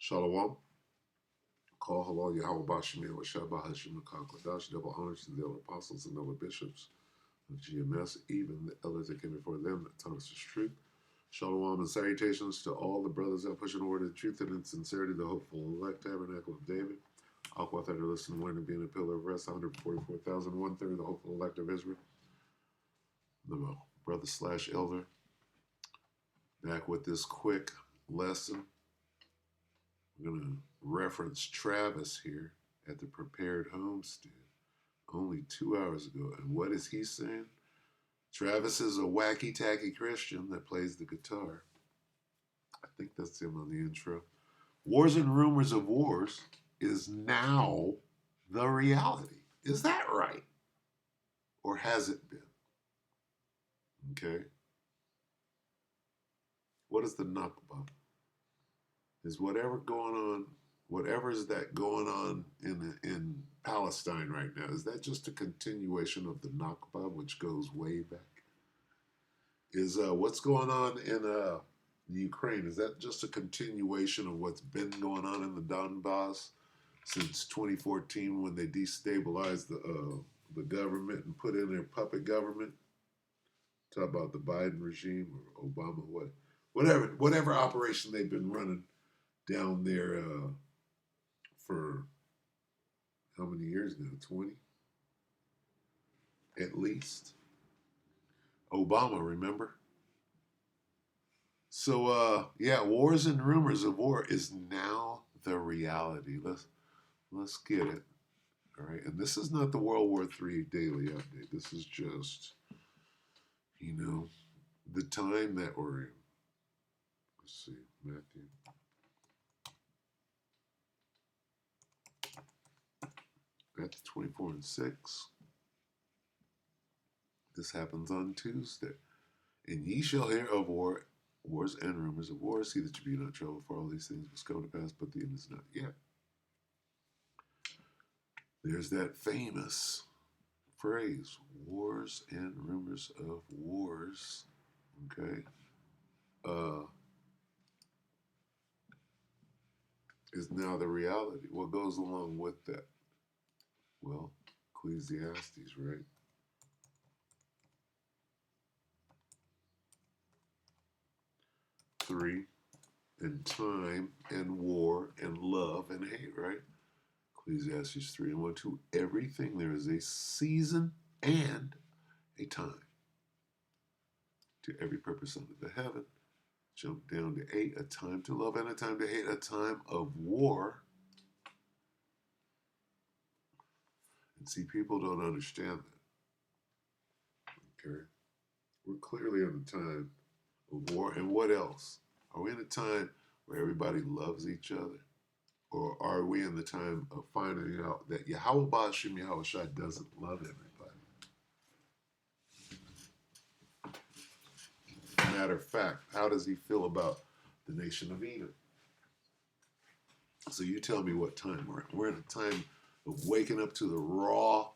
Shalom. Call halal Yahweh Bashemir wa Shabbat Hashim Kakwadash. Double honors to the elder apostles and elder bishops of GMS, even the elders that came before them that taught us the truth. Shalom and salutations to all the brothers that push in word of truth and in sincerity, the hopeful elect tabernacle of David. Aqua that are listening, learning, being a pillar of rest, 144,000, one third, the hopeful elect of Israel. The brother slash elder, back with this quick lesson. We're going to reference Travis here at the Prepared Homestead only 2 hours ago. And what is he saying? Travis is a wacky tacky Christian that plays the guitar. I think that's him on the intro. Wars and rumors of wars is now the reality. Is that right? Or has it been? Okay. What is the Nakba? Is whatever going on, whatever is that going on in Palestine right now, is that just a continuation of the Nakba, which goes way back? Is what's going on in the Ukraine, is that just a continuation of what's been going on in the Donbass since 2014 when they destabilized the government and put in their puppet government? Talk about the Biden regime or Obama, whatever operation they've been running down there for how many years now? 20? At least. Obama, remember? So, yeah, wars and rumors of war is now the reality. Let's get it. All right. And this is not the World War III daily update. This is just, the time that we're in. Let's see, Matthew. Matthew 24:6. This happens on Tuesday. And ye shall hear of wars and rumors of wars. See that you be not troubled, for all these things must come to pass, but the end is not yet. There's that famous phrase, wars and rumors of wars. Okay. Is now the reality. What goes along with that? Well, Ecclesiastes, right? Three, and time and war and love and hate, right? Ecclesiastes 3 and 1, to everything there is a season and a time. To every purpose under the heaven. Jump down to 8, a time to love and a time to hate, a time of war. And see, people don't understand that. Okay? We're clearly in a time of war. And what else? Are we in a time where everybody loves each other? Or are we in the time of finding out that Yahweh Ba'ashim Yahweh Shai doesn't love everybody? Matter of fact, how does he feel about the nation of Edom? So you tell me what time we're in. We're in a time of waking up to the raw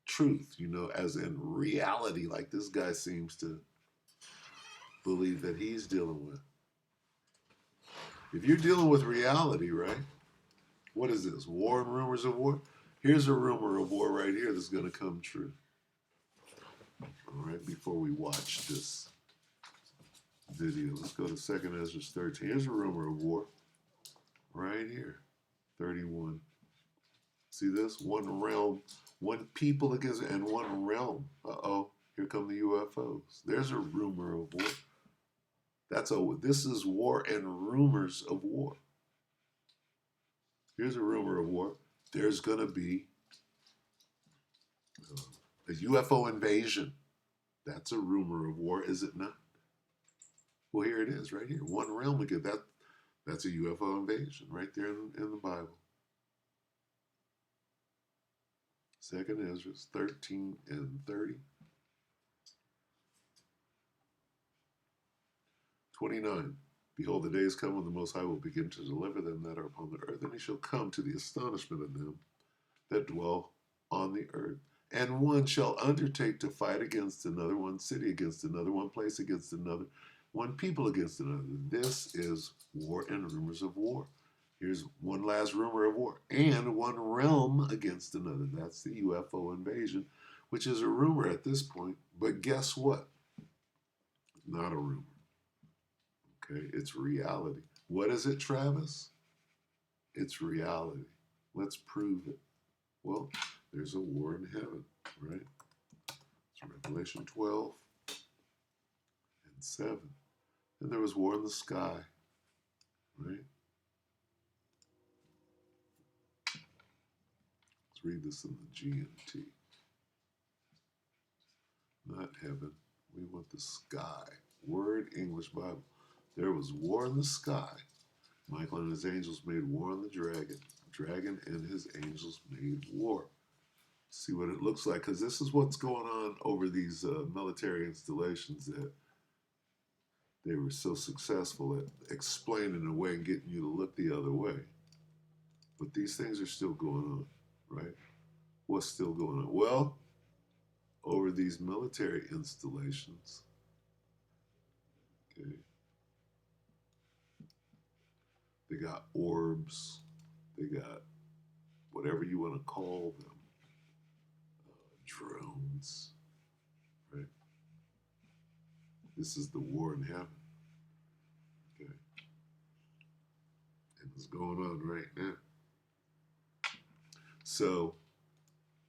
truth, as in reality, like this guy seems to believe that he's dealing with. If you're dealing with reality, right? What is this? War and rumors of war? Here's a rumor of war right here that's going to come true. All right, before we watch this video, let's go to 2nd Ezra 13. Here's a rumor of war right here, 31. See this? One realm, one people against, and one realm. Uh-oh, here come the UFOs. There's a rumor of war. This is war and rumors of war. Here's a rumor of war. There's going to be a UFO invasion. That's a rumor of war, is it not? Well, here it is, right here. One realm again. That's a UFO invasion, right there in the Bible. 2nd Ezra 13 and 30. 29. Behold, the days come when the Most High will begin to deliver them that are upon the earth, and he shall come to the astonishment of them that dwell on the earth. And one shall undertake to fight against another, one city against another, one place against another, one people against another. This is war and rumors of war. Here's one last rumor of war and one realm against another. That's the UFO invasion, which is a rumor at this point. But guess what? Not a rumor. Okay, it's reality. What is it, Travis? It's reality. Let's prove it. Well, there's a war in heaven, right? It's Revelation 12 and 7. And there was war in the sky, right? Let's read this in the GNT. Not heaven. We want the sky. Word English Bible. There was war in the sky. Michael and his angels made war on the dragon. Dragon and his angels made war. See what it looks like, because this is what's going on over these military installations that they were so successful at explaining away and getting you to look the other way. But these things are still going on, right? What's still going on? Well, over these military installations, okay, they got orbs, they got whatever you want to call them, drones, right? This is the war in heaven, okay? And it's going on right now. So,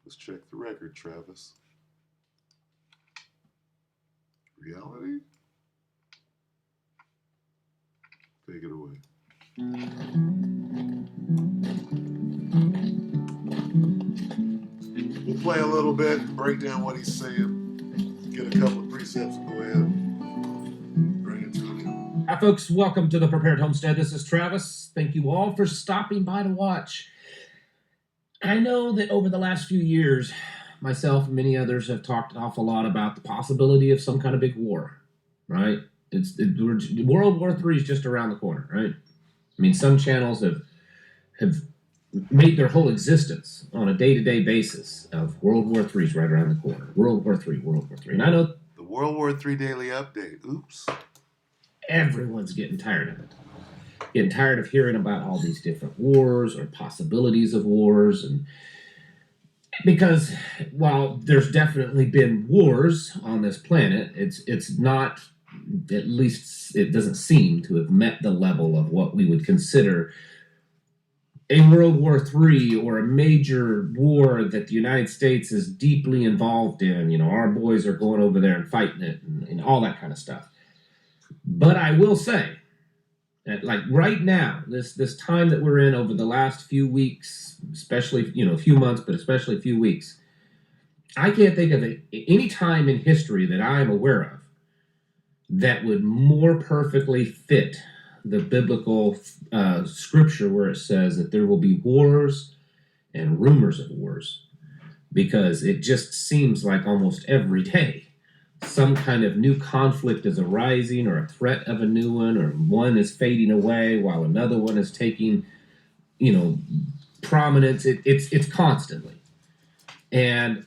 let's check the record, Travis. Reality? Take it away. We'll play a little bit and break down what he's saying. Get a couple of precepts and go ahead. Bring it to him. Hi, folks. Welcome to the Prepared Homestead. This is Travis. Thank you all for stopping by to watch. I know that over the last few years, myself and many others have talked an awful lot about the possibility of some kind of big war, right? World War III is just around the corner, right? I mean, some channels have made their whole existence on a day-to-day basis of World War III is right around the corner. World War III, World War III. And I know the World War III daily update. Oops. Everyone's getting tired of it. Getting tired of hearing about all these different wars or possibilities of wars, and because while there's definitely been wars on this planet, it's not, at least it doesn't seem to have met the level of what we would consider a World War III or a major war that the United States is deeply involved in. You know, our boys are going over there and fighting it and all that kind of stuff. But I will say, like right now, this time that we're in over the last few weeks, especially, a few months, but especially a few weeks, I can't think of any time in history that I'm aware of that would more perfectly fit the biblical scripture where it says that there will be wars and rumors of wars, because it just seems like almost every day some kind of new conflict is arising, or a threat of a new one, or one is fading away while another one is taking, prominence. It's constantly. And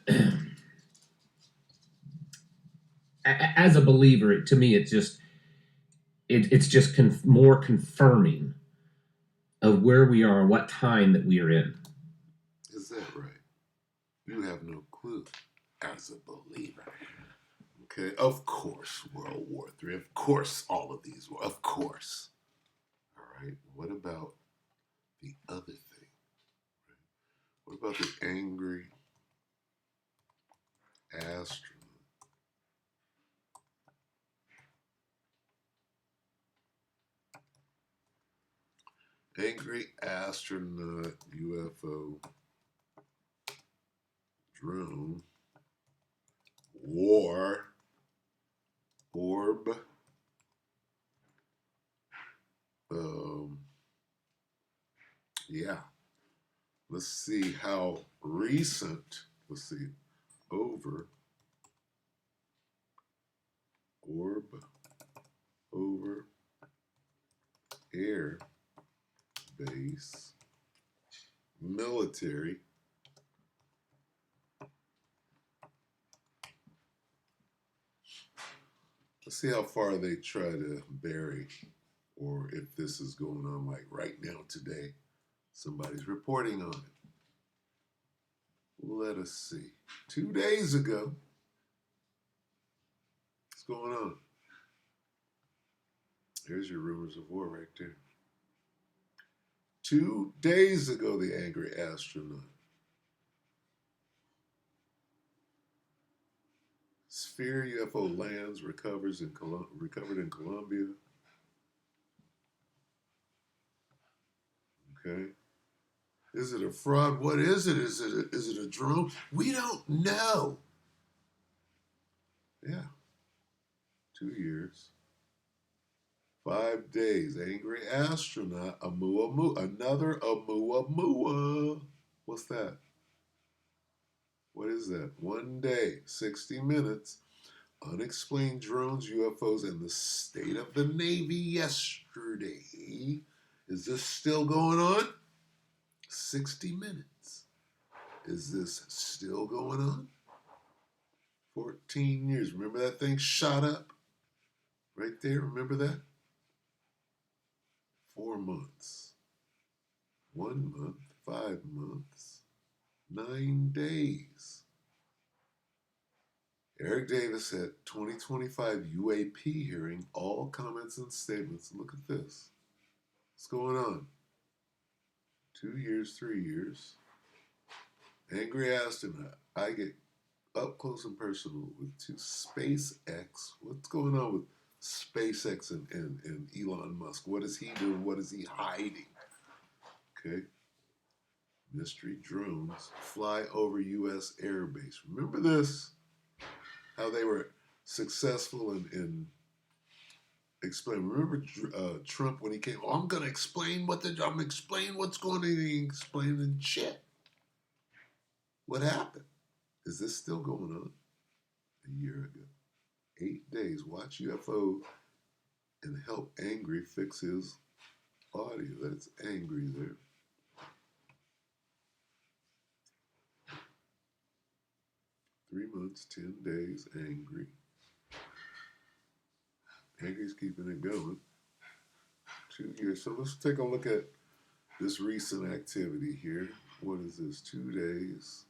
as a believer, to me, it's just more confirming of where we are, what time that we are in. Is that right? You have no clue as a believer. Okay, of course, World War III. Of course, all of these were. Of course. All right. What about the other thing? Right? What about the angry astronaut? Angry astronaut UFO drone war orb yeah, let's see how recent. Let's see. Over orb over air base military let's see how far they try to bury or if this is going on like right now today, somebody's reporting on it. Let us see. 2 days ago, what's going on? Here's your rumors of war right there. 2 days ago, the angry astronaut. Sphere UFO lands, recovered in Colombia. Okay. Is it a fraud? What is it? Is it a drone? We don't know. Yeah. 2 years. 5 days. Angry astronaut. Another Oumuamua. What's that? What is that? 1 day, 60 minutes. Unexplained drones, UFOs, and the state of the Navy yesterday. Is this still going on? 60 minutes. Is this still going on? 14 years. Remember that thing shot up? Right there, remember that? 4 months. 1 month, 5 months, 9 days. Eric Davis at 2025 UAP hearing, all comments and statements. Look at this. What's going on? 2 years, 3 years. Angry astronaut. I get up close and personal with SpaceX. What's going on with SpaceX and Elon Musk? What is he doing? What is he hiding? Okay. Mystery drones fly over U.S. airbase. Remember this? How they were successful in explaining. Remember Trump when he came? Oh, I'm going to explain what's going on. He explained and shit. What happened? Is this still going on? A year ago. 8 days. Watch UFO and help Angry fix his audio. That's Angry there. Three months, 10 days, Angry. Angry's keeping it going. 2 years. So let's take a look at this recent activity here. What is this? 2 days.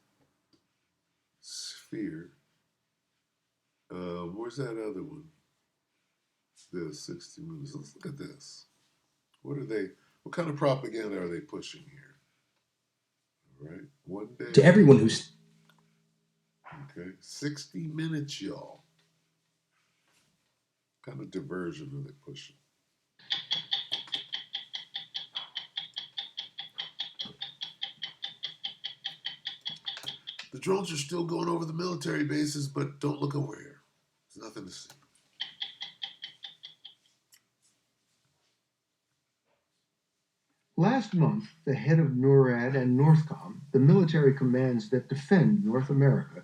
Sphere. Where's that other one? The 60 minutes. Let's look at this. What kind of propaganda are they pushing here? All right. 1 day. To everyone who's Okay. 60 minutes, y'all. What kind of diversion are they pushing? The drones are still going over the military bases, but don't look over here. There's nothing to see. Last month, the head of NORAD and NORTHCOM, the military commands that defend North America,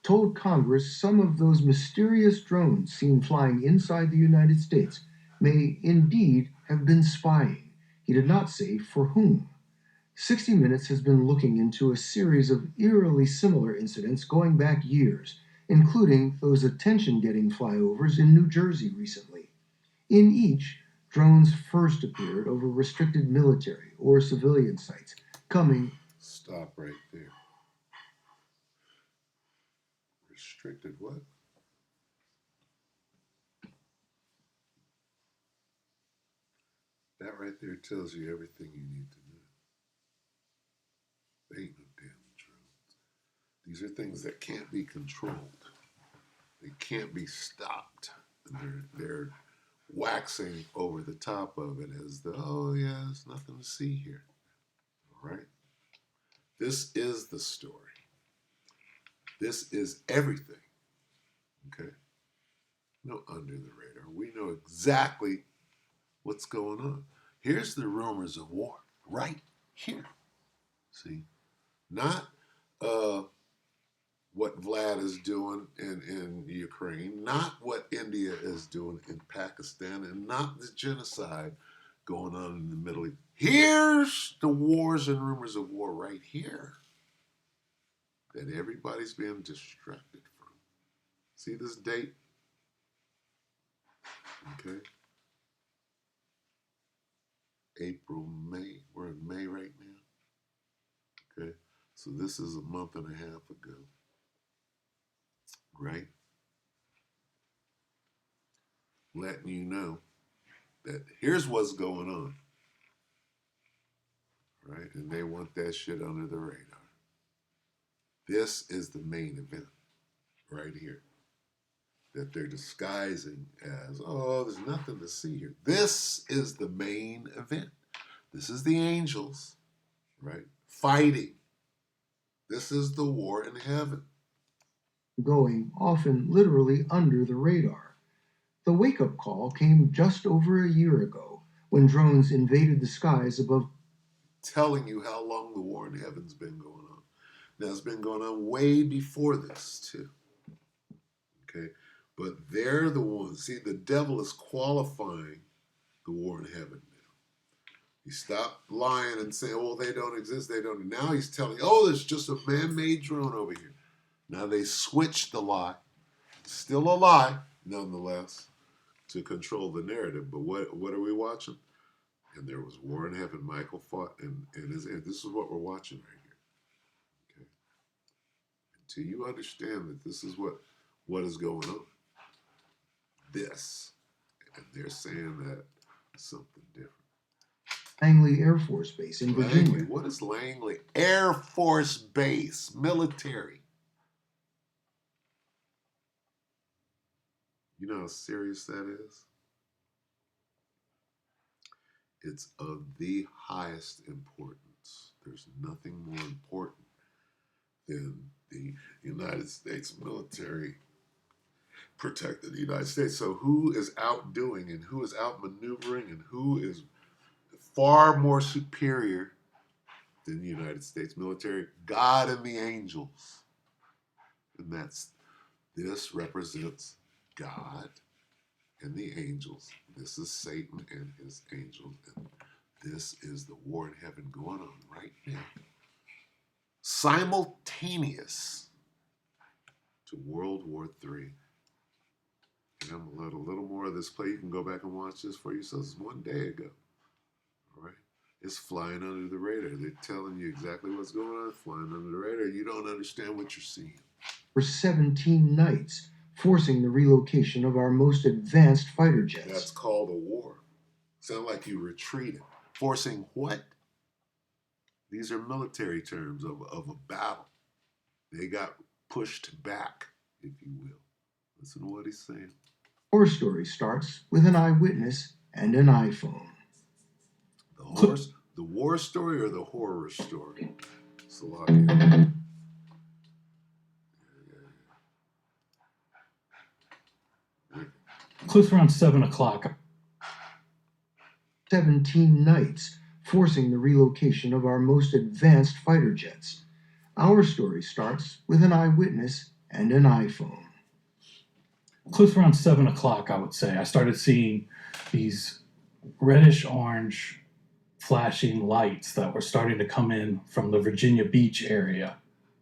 told Congress some of those mysterious drones seen flying inside the United States may indeed have been spying. He did not say for whom. 60 Minutes has been looking into a series of eerily similar incidents going back years, including those attention-getting flyovers in New Jersey recently. In each, drones first appeared over restricted military or civilian sites, coming... Stop right there. Restricted what? That right there tells you everything you need to know. They ain't no damn drones. These are things that can't be controlled. They can't be stopped. And they're waxing over the top of it as though, oh yeah, there's nothing to see here. All right? This is the story. This is everything. Okay? No under the radar. We know exactly what's going on. Here's the rumors of war right here. See? Not what Vlad is doing in Ukraine, not what India is doing in Pakistan, and not the genocide going on in the Middle East. Here's the wars and rumors of war right here that everybody's being distracted from. See this date? Okay. April, May. We're in May right now. Okay. So this is a month and a half ago. Right? Letting you know that here's what's going on. Right? And they want that shit under the radar. This is the main event right here that they're disguising as, oh, there's nothing to see here. This is the main event. This is the angels, right? Fighting. This is the war in heaven. Going often literally under the radar. The wake-up call came just over a year ago when drones invaded the skies above, telling you how long the war in heaven's been going on. Now, it's been going on way before this, too. Okay? But they're the ones. See, the devil is qualifying the war in heaven now. He stopped lying and saying, well, they don't exist, they don't. Now he's telling you, oh, there's just a man-made drone over here. Now they switched the lie. Still a lie, nonetheless, to control the narrative. But what are we watching? And there was war in heaven. Michael fought, and this is what we're watching right here. Okay? Until you understand that this is what is going on. This. And they're saying that something different. Langley Air Force Base in Virginia. Langley. What is Langley? Air Force Base. Military. You know how serious that is? It's of the highest importance. There's nothing more important than the United States military protecting the United States. So who is outdoing and who is outmaneuvering and who is far more superior than the United States military? God and the angels. And this represents God and the angels. This is Satan and his angels. And this is the war in heaven going on right now. Simultaneous to World War III. And I'm going to let a little more of this play. You can go back and watch this for yourselves. It's one day ago. All right? It's flying under the radar. They're telling you exactly what's going on. It's flying under the radar. You don't understand what you're seeing. For 17 nights, forcing the relocation of our most advanced fighter jets. That's called a war. Sound like you retreated. Forcing what? These are military terms of a battle. They got pushed back, if you will. Listen to what he's saying. Our story starts with an eyewitness and an iPhone. The war story or the horror story? Salakia. Close around 7 o'clock. 17 nights, forcing the relocation of our most advanced fighter jets. Our story starts with an eyewitness and an iPhone. Close around 7 o'clock, I would say. I started seeing these reddish orange flashing lights that were starting to come in from the Virginia Beach area.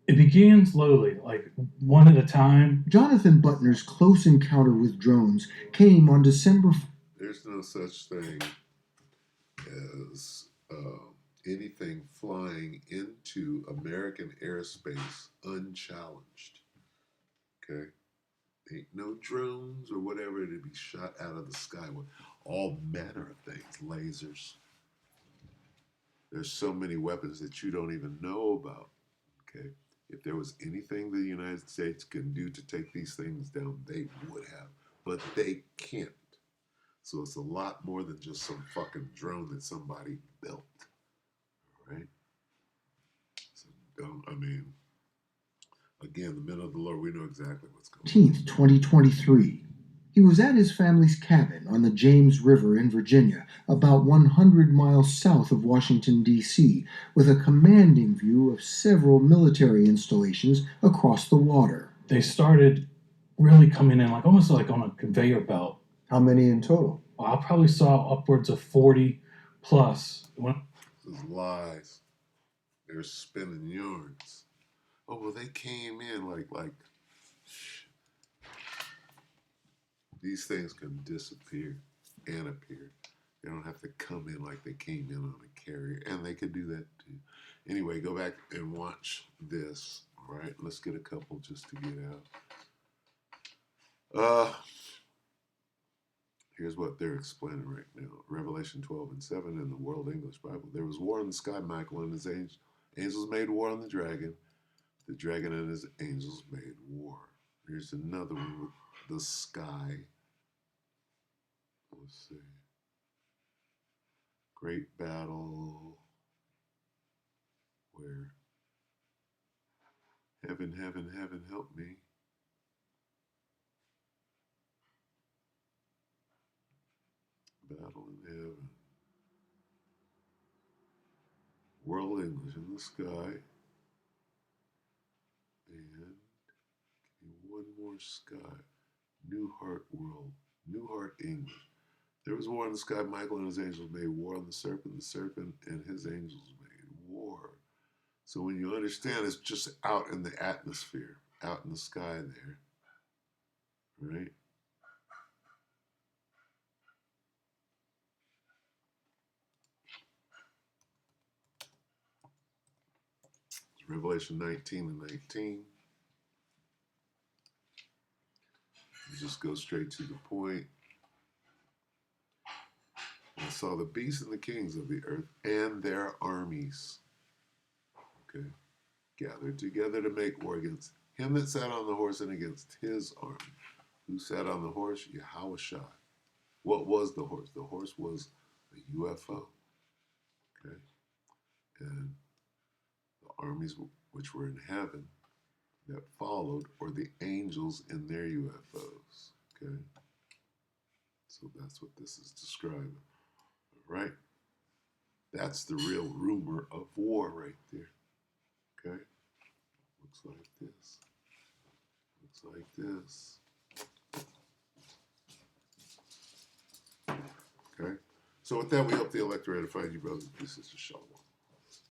It began slowly, like one at a time. Jonathan Butner's close encounter with drones came on December. There's no such thing as anything flying into American airspace unchallenged. Okay? Ain't no drones or whatever to be shot out of the sky with all manner of things, lasers. There's so many weapons that you don't even know about. Okay? If there was anything the United States can do to take these things down, they would have. But they can't. So it's a lot more than just some fucking drone that somebody built. All right? So again, the men of the Lord, we know exactly what's going on. 2023. He was at his family's cabin on the James River in Virginia, about 100 miles south of Washington, D.C., with a commanding view of several military installations across the water. They started really coming in almost like on a conveyor belt. How many in total? I probably saw upwards of 40 plus. This is lies. They're spinning yarns. Oh, well, they came in like these things can disappear and appear They don't have to come in like they came in on a carrier, and they could do that too. Anyway, go back and watch this. All right, let's get a couple just to get out. Here's what they're explaining right now. Revelation 12:7 in the World English Bible. There was war in the sky. Michael and his angels made war on the dragon. The dragon and his angels made war. Here's another one with the sky. Let's see. Great battle where heaven, heaven, heaven, help me. Battle in heaven. World English in the sky. And give me one more sky. New Heart World. New Heart English. There was war in the sky. Michael and his angels made war on the serpent. The serpent and his angels made war. So when you understand, it's just out in the atmosphere, out in the sky there, right? Revelation 19:19. You just go straight to the point. I saw the beasts and the kings of the earth and their armies, okay, gathered together to make war against him that sat on the horse and against his army. Who sat on the horse? Yahushua. What was the horse? The horse was a UFO, okay? And the armies which were in heaven that followed, or the angels in their UFOs, okay? So that's what this is describing, right? That's the real rumor of war right there, okay? Looks like this. Looks like this. Okay? So with that, we hope the electorate find you, brothers and sisters. Shalom.